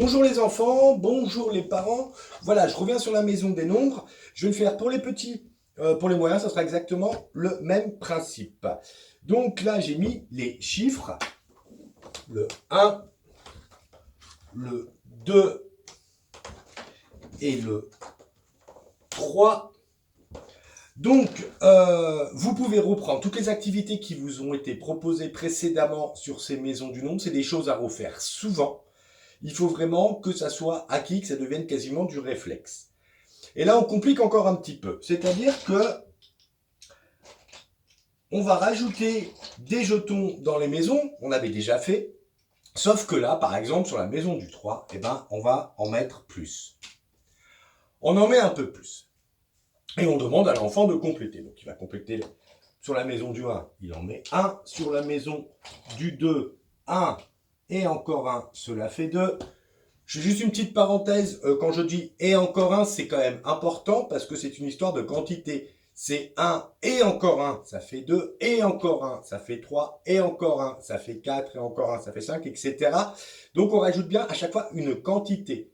Bonjour les enfants, bonjour les parents. Voilà, je reviens sur la maison des nombres. Je vais le faire pour les petits, pour les moyens, ça sera exactement le même principe. Donc là, j'ai mis les chiffres, le 1, le 2 et le 3. Donc, vous pouvez reprendre toutes les activités qui vous ont été proposées précédemment sur ces maisons du nombre. C'est des choses à refaire souvent. Il faut vraiment que ça soit acquis, que ça devienne quasiment du réflexe. Et là, on complique encore un petit peu. C'est-à-dire que on va rajouter des jetons dans les maisons, on avait déjà fait, sauf que là, par exemple, sur la maison du 3, eh ben, on va en mettre plus. On en met un peu plus. Et on demande à l'enfant de compléter. Donc, il va compléter sur la maison du 1, il en met 1. Sur la maison du 2, 1. Et encore 1, cela fait 2. Je fais juste une petite parenthèse, quand je dis et encore un, c'est quand même important parce que c'est une histoire de quantité. C'est 1 et encore 1, ça fait 2, et encore 1, ça fait 3, et encore 1, ça fait 4, et encore 1, ça fait 5, etc. Donc on rajoute bien à chaque fois une quantité.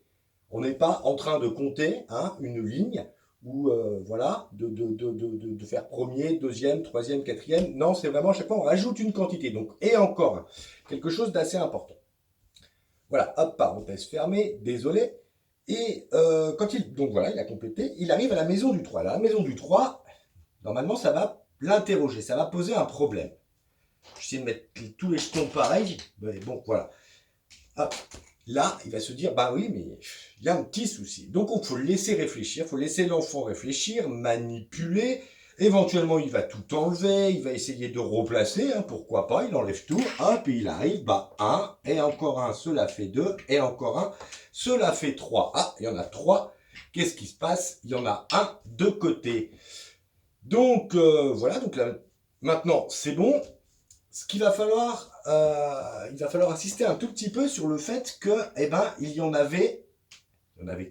On n'est pas en train de compter une ligne ou voilà, de faire premier, deuxième, troisième, quatrième. Non, c'est vraiment à chaque fois on rajoute une quantité. Donc et encore un, quelque chose d'assez important. Voilà, hop, parenthèse fermée, désolé. Et donc voilà, il a complété, il arrive à la maison du 3. La maison du 3, normalement, ça va l'interroger, ça va poser un problème. J'essaie de mettre tous les jetons pareils, mais bon, voilà. Hop, là, il va se dire, bah oui, mais il y a un petit souci. Donc, il faut le laisser réfléchir, il faut laisser l'enfant réfléchir, manipuler. Éventuellement, il va tout enlever, il va essayer de replacer, pourquoi pas, il enlève tout, hop, et il arrive, bah 1, et encore un, cela fait 2, et encore un, cela fait 3. Ah, il y en a 3. Qu'est-ce qui se passe? Il y en a un de côté. Donc, voilà, donc là, maintenant, c'est bon. Ce qu'il va falloir, il va falloir insister un tout petit peu sur le fait que, eh ben, il y en avait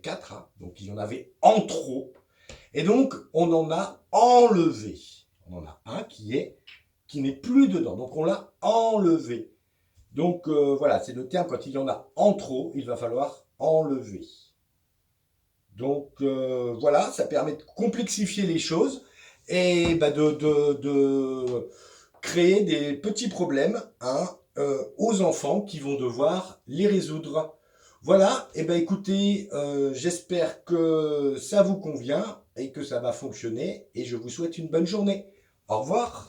4, donc il y en avait en trop. Et donc, on en a enlevé. On en a un qui n'est plus dedans. Donc, on l'a enlevé. Donc, voilà, c'est le terme, quand il y en a en trop, il va falloir enlever. Donc, voilà, ça permet de complexifier les choses et bah, de créer des petits problèmes aux enfants qui vont devoir les résoudre. Voilà, et ben écoutez, j'espère que ça vous convient et que ça va fonctionner et je vous souhaite une bonne journée. Au revoir.